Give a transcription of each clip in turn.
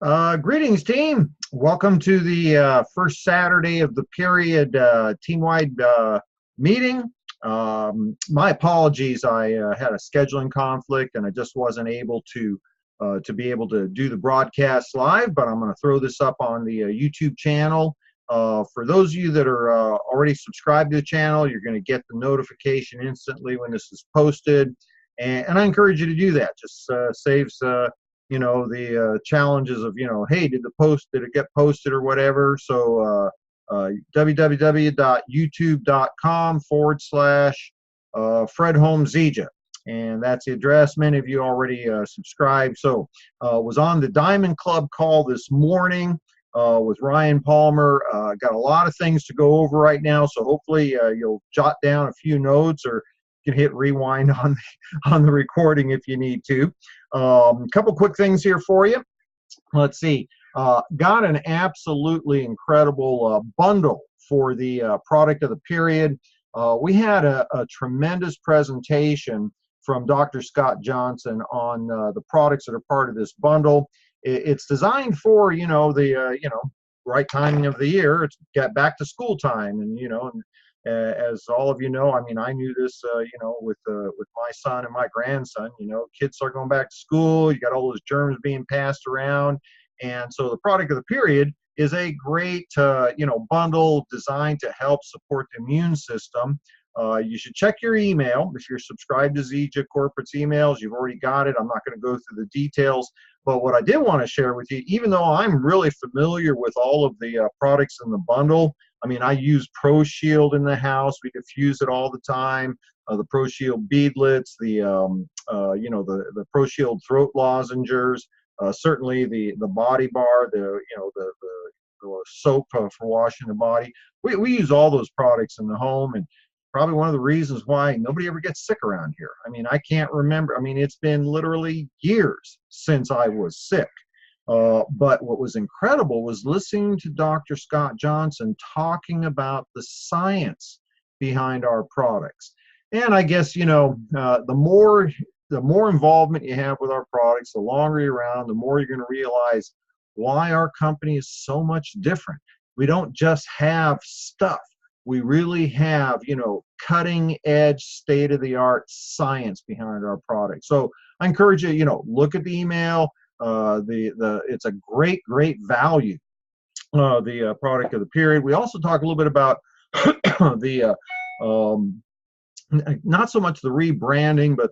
Greetings, team. Welcome to the first Saturday of the period team-wide meeting. My apologies. I had a scheduling conflict and I just wasn't able to be able to do the broadcast live, but I'm going to throw this up on the YouTube channel. For those of you that are already subscribed to the channel, you're going to get the notification instantly when this is posted. And I encourage you to do that. Just saves the challenges of, hey, did it get posted or whatever. So www.youtube.com/Fred Holmes Egypt. And that's the address. Many of you already subscribed. So was on the Diamond Club call this morning with Ryan Palmer. Got a lot of things to go over right now. So hopefully you'll jot down a few notes, or you can hit rewind on the recording if you need to. A couple quick things here for you. Let's see. Got an absolutely incredible bundle for the product of the period. We had a tremendous presentation from Dr. Scott Johnson on the products that are part of this bundle. It's designed for, the right timing of the year. It's got back to school time, and as all of you know, I mean, I knew this, with my son and my grandson. Kids start going back to school. You got all those germs being passed around, and so the product of the period is a great, bundle designed to help support the immune system. You should check your email if you're subscribed to Zija Corporate's emails. You've already got it. I'm not going to go through the details, but what I did want to share with you, even though I'm really familiar with all of the products in the bundle. I mean, I use Pro Shield in the house. We diffuse it all the time. The Pro Shield beadlets, the Pro Shield throat lozengers, certainly the body bar, the soap for washing the body. We use all those products in the home, and probably one of the reasons why nobody ever gets sick around here. I mean, I can't remember. I mean, it's been literally years since I was sick. But what was incredible was listening to Dr. Scott Johnson talking about the science behind our products. And I guess, the more involvement you have with our products, the longer you're around, the more you're going to realize why our company is so much different. We don't just have stuff. We really have, cutting edge, state of the art science behind our product. So I encourage you, look at the email. It's a great value. The product of the period. We also talk a little bit about the not so much the rebranding, but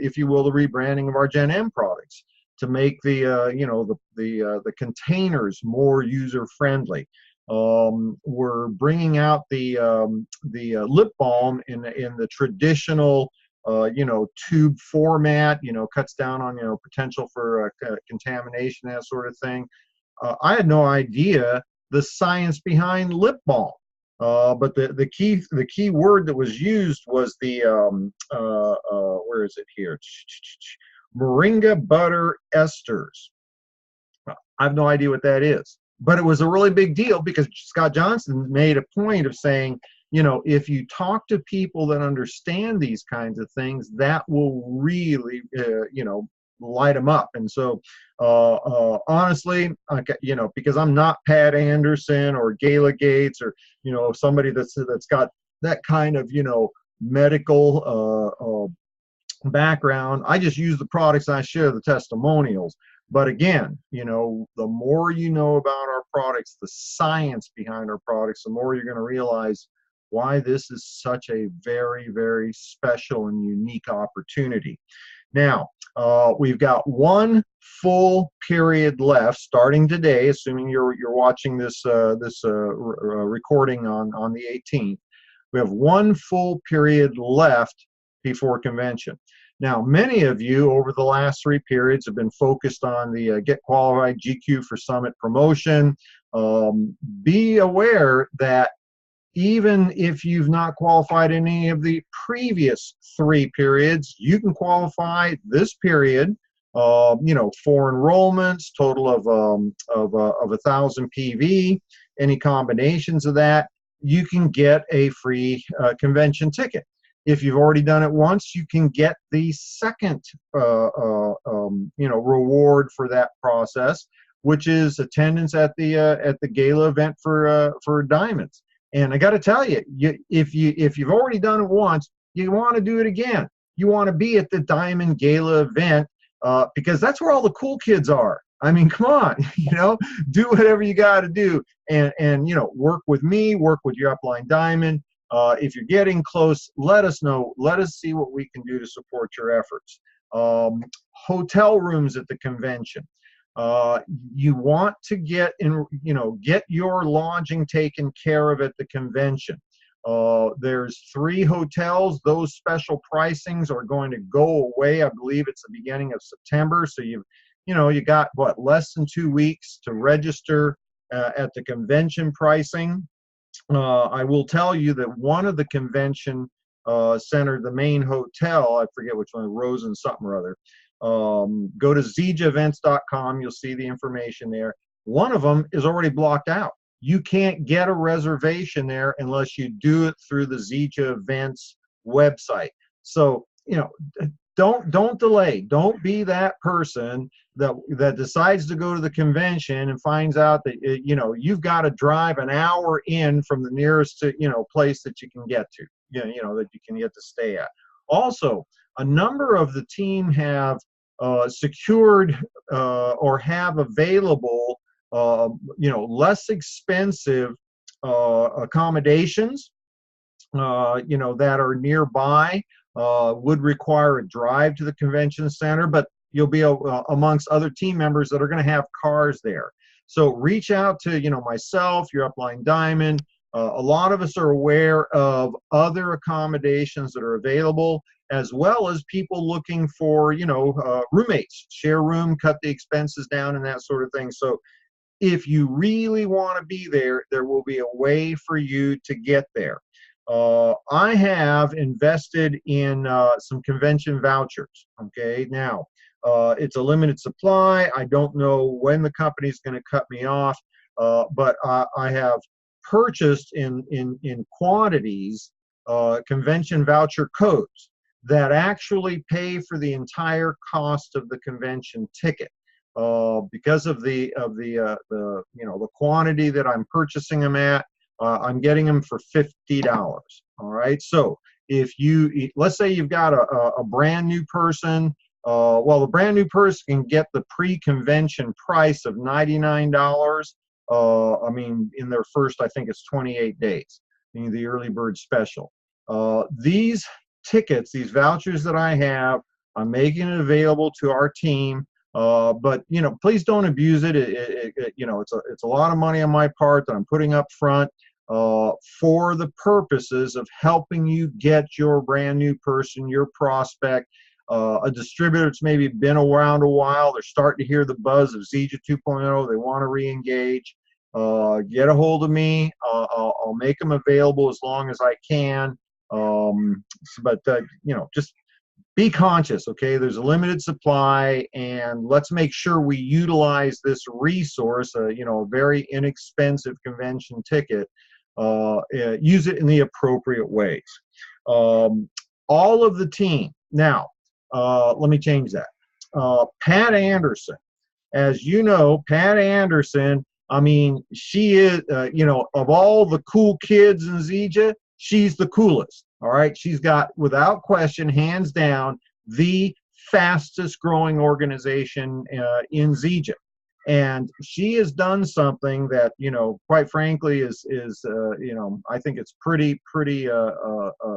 if you will, the rebranding of our Gen M products to make the containers more user friendly. We're bringing out the lip balm in the traditional tube format, cuts down on, potential for contamination, that sort of thing. I had no idea the science behind lip balm. But the key word that was used was the, where is it here? Moringa butter esters. I have no idea what that is, but it was a really big deal because Scott Johnson made a point of saying, if you talk to people that understand these kinds of things, that will really, light them up. And so, honestly, because I'm not Pat Anderson or Gayla Gates or, somebody that's got that kind of, medical background, I just use the products and I share the testimonials. But again, the more you know about our products, the science behind our products, the more you're going to realize why this is such a very, very special and unique opportunity. Now, we've got one full period left starting today, assuming you're watching this recording on the 18th. We have one full period left before convention. Now, many of you over the last 3 periods have been focused on the Get Qualified GQ for Summit promotion. Be aware that even if you've not qualified in any of the previous 3 periods, you can qualify this period. For enrollments, total of 1,000 PV, any combinations of that, you can get a free convention ticket. If you've already done it once, you can get the second, reward for that process, which is attendance at the gala event for Diamonds. And I got to tell you, if you've already done it once, you want to do it again. You want to be at the Diamond Gala event because that's where all the cool kids are. I mean, come on, do whatever you got to do, and work with me, work with your upline Diamond. If you're getting close, let us know. Let us see what we can do to support your efforts. Hotel rooms at the convention. You want to get your lodging taken care of at the convention. There's 3 hotels. Those special pricings are going to go away. I believe it's the beginning of September. So you got what, less than 2 weeks to register at the convention pricing. I will tell you that one of the convention center, the main hotel, I forget which one, Rose and something or other. Go to ZejaEvents.com. You'll see the information there. One of them is already blocked out. You can't get a reservation there unless you do it through the Zeja Events website. So, don't delay. Don't be that person that decides to go to the convention and finds out that you've got to drive an hour in from the nearest place that you can get to, that you can get to stay at. Also, a number of the team have secured or have available less expensive accommodations that are nearby. Would require a drive to the convention center, but you'll be amongst other team members that are going to have cars there. So reach out to myself, your upline Diamond. A lot of us are aware of other accommodations that are available, as well as people looking for roommates, share room, cut the expenses down, and that sort of thing. So if you really want to be there, there will be a way for you to get there. I have invested in some convention vouchers. Okay, now it's a limited supply. I don't know when the company's going to cut me off, but I have purchased in quantities convention voucher codes that actually pay for the entire cost of the convention ticket. Because of the quantity that I'm purchasing them at. I'm getting them for $50. All right. So let's say you've got a brand new person, the brand new person can get the pre-convention price of $99. In their first, I think it's 28 days, the early bird special. These tickets, these vouchers that I have, I'm making it available to our team. But please don't abuse it. It's a lot of money on my part that I'm putting up front for the purposes of helping you get your brand new person, your prospect, a distributor that's maybe been around a while. They're starting to hear the buzz of Zeja 2.0. They want to re-engage. Get a hold of me. I'll make them available as long as I can. Just be conscious, okay? There's a limited supply, and let's make sure we utilize this resource, a very inexpensive convention ticket, use it in the appropriate ways. All of the team. Now, let me change that. Pat Anderson. As you know, Pat Anderson, she is, of all the cool kids in Zeja, she's the coolest. All right, she's got, without question, hands down, the fastest growing organization in Zeja, and she has done something that quite frankly is I think it's pretty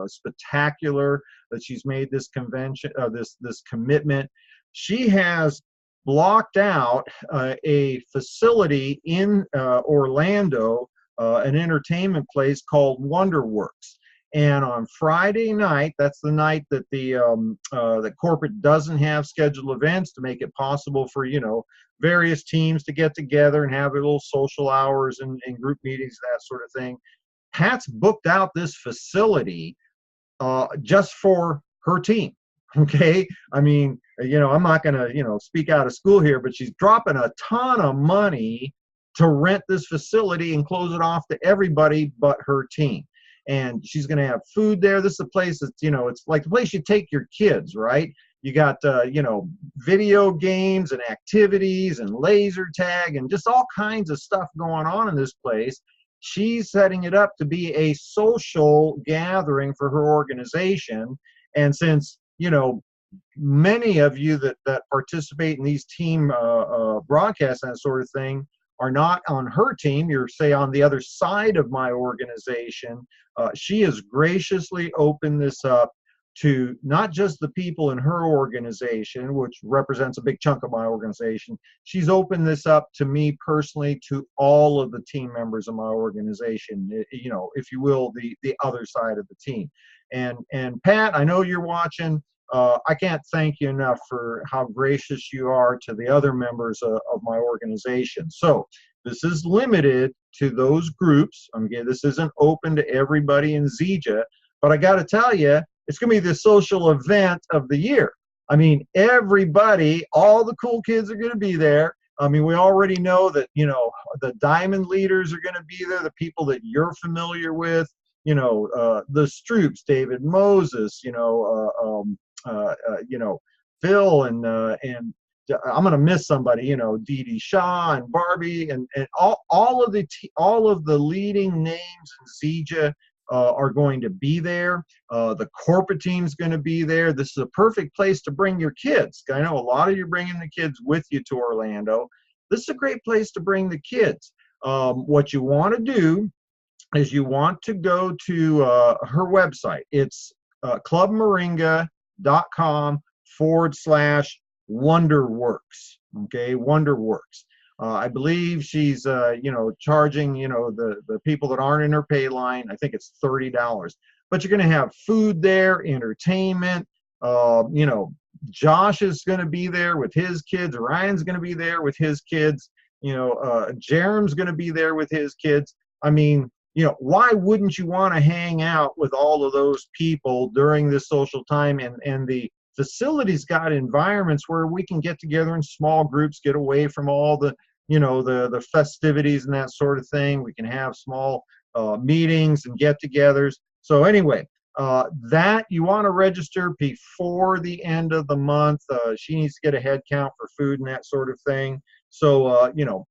spectacular that she's made this convention, this commitment. She has blocked out a facility in Orlando, an entertainment place called Wonderworks. And on Friday night, that's the night that the corporate doesn't have scheduled events, to make it possible for various teams to get together and have little social hours and group meetings, that sort of thing. Pat's booked out this facility just for her team. Okay, I'm not going to speak out of school here, but she's dropping a ton of money to rent this facility and close it off to everybody but her team. And she's going to have food there. This is a place that's, it's like the place you take your kids, right? You got, you know, video games and activities and laser tag and just all kinds of stuff going on in this place. She's setting it up to be a social gathering for her organization. And since, you know, many of you that participate in these team broadcasts and that sort of thing are not on her team, you're say on the other side of my organization, she has graciously opened this up to not just the people in her organization, which represents a big chunk of my organization. She's opened this up to me personally, to all of the team members of my organization, you know, if you will, the other side of the team. And Pat, I know you're watching. I can't thank you enough for how gracious you are to the other members of my organization. So this is limited to those groups. Again, this isn't open to everybody in Zija, but I got to tell you, it's going to be the social event of the year. I mean, everybody, all the cool kids are going to be there. I mean, we already know that, you know, the diamond leaders are going to be there, the people that you're familiar with, you know, the Stroops, David Moses, you know, Phil, and I'm going to miss somebody, you know, Dee Dee Shaw and Barbie, and all of the leading names in Zija are going to be there. The corporate team's going to be there. This is a perfect place to bring your kids. I know a lot of you bringing the kids with you to Orlando. This is a great place to bring the kids. What you want to do is you want to go to her website. It's clubmoringa.com/WonderWorks. Okay, WonderWorks. I believe she's, you know, charging, you know, the people that aren't in her pay line, I think it's $30. But you're going to have food there, entertainment. You know, Josh is going to be there with his kids. Ryan's going to be there with his kids. You know, Jerem's going to be there with his kids. I mean, you know, why wouldn't you want to hang out with all of those people during this social time? And the facility's got environments where we can get together in small groups, get away from all the, you know, the festivities and that sort of thing. We can have small meetings and get-togethers. So anyway, that you want to register before the end of the month. She needs to get a head count for food and that sort of thing. So, you know,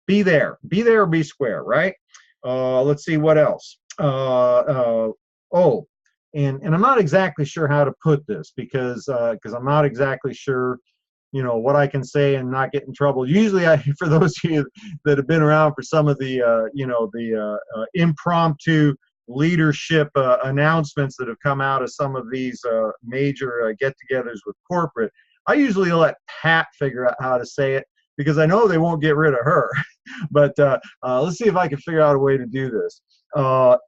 be there or be square, right? Let's see what else. Oh, and I'm not exactly sure how to put this because I'm not exactly sure, you know, what I can say and not get in trouble. Usually, for those of you that have been around for some of the, you know, the impromptu leadership announcements that have come out of some of these major get-togethers with corporate, I usually let Pat figure out how to say it because I know they won't get rid of her. But let's see if I can figure out a way to do this.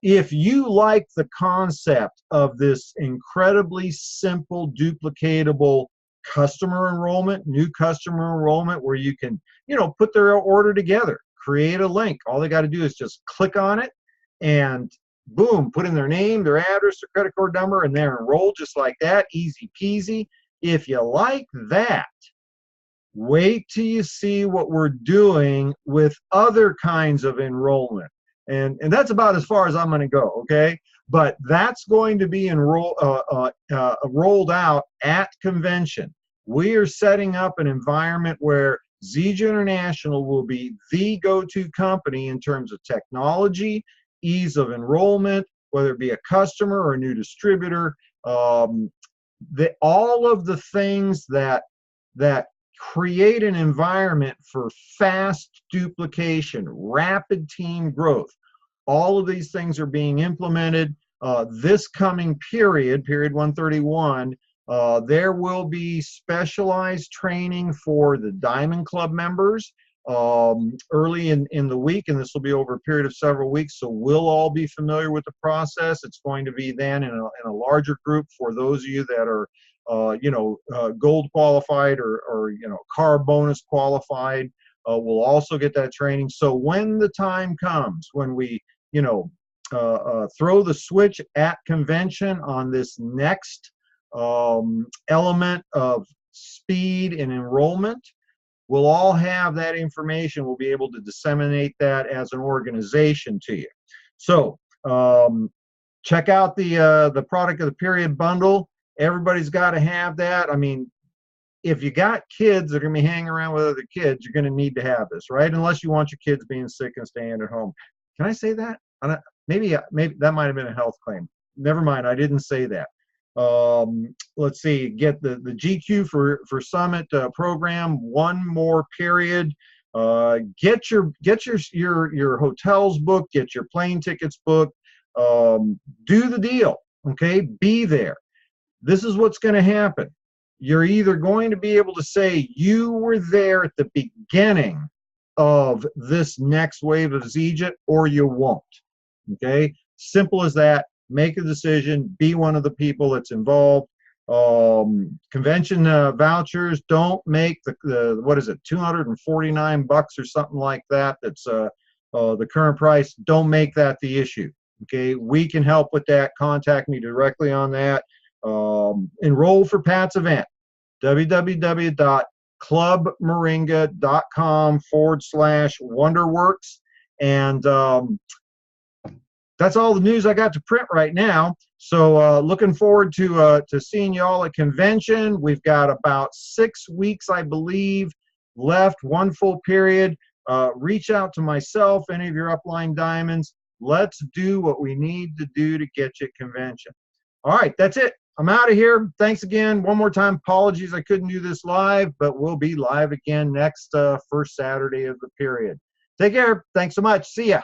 If you like the concept of this incredibly simple, duplicatable customer enrollment, new customer enrollment, where you can, you know, put their order together, create a link. All they got to do is just click on it and boom, put in their name, their address, their credit card number, and they're enrolled just like that, easy peasy. If you like that, wait till you see what we're doing with other kinds of enrollment. And that's about as far as I'm going to go, okay? But that's going to be rolled out at convention. We are setting up an environment where Zija International will be the go-to company in terms of technology, ease of enrollment, whether it be a customer or a new distributor. All of the things that create an environment for fast duplication, rapid team growth. All of these things are being implemented. This coming period 131, there will be specialized training for the Diamond Club members early in the week, and this will be over a period of several weeks, so we'll all be familiar with the process. It's going to be then in a larger group for those of you that are you know, gold qualified or you know, car bonus qualified. We'll also get that training. So when the time comes, when we, you know, throw the switch at convention on this next element of speed and enrollment, we'll all have that information. We'll be able to disseminate that as an organization to you. So check out the product of the period bundle. Everybody's got to have that. I mean, if you got kids that are going to be hanging around with other kids, you're going to need to have this, right? Unless you want your kids being sick and staying at home. Can I say that? Maybe that might have been a health claim. Never mind, I didn't say that. Let's see, get the GQ for Summit program, one more period. Get your hotels booked, get your plane tickets booked. Do the deal, okay? Be there. This is what's going to happen. You're either going to be able to say you were there at the beginning of this next wave of Zija, or you won't. Okay? Simple as that. Make a decision. Be one of the people that's involved. Convention vouchers, don't make the what is it, $249 or something like that. That's the current price. Don't make that the issue. Okay? We can help with that. Contact me directly on that. Enroll for Pat's event, www.clubmoringa.com/wonderworks. And that's all the news I got to print right now. So looking forward to seeing you all at convention. We've got about 6 weeks, I believe, left, one full period. Reach out to myself, any of your upline diamonds. Let's do what we need to do to get you at convention. All right, that's it. I'm out of here. Thanks again. One more time, apologies I couldn't do this live, but we'll be live again next first Saturday of the period. Take care. Thanks so much. See ya.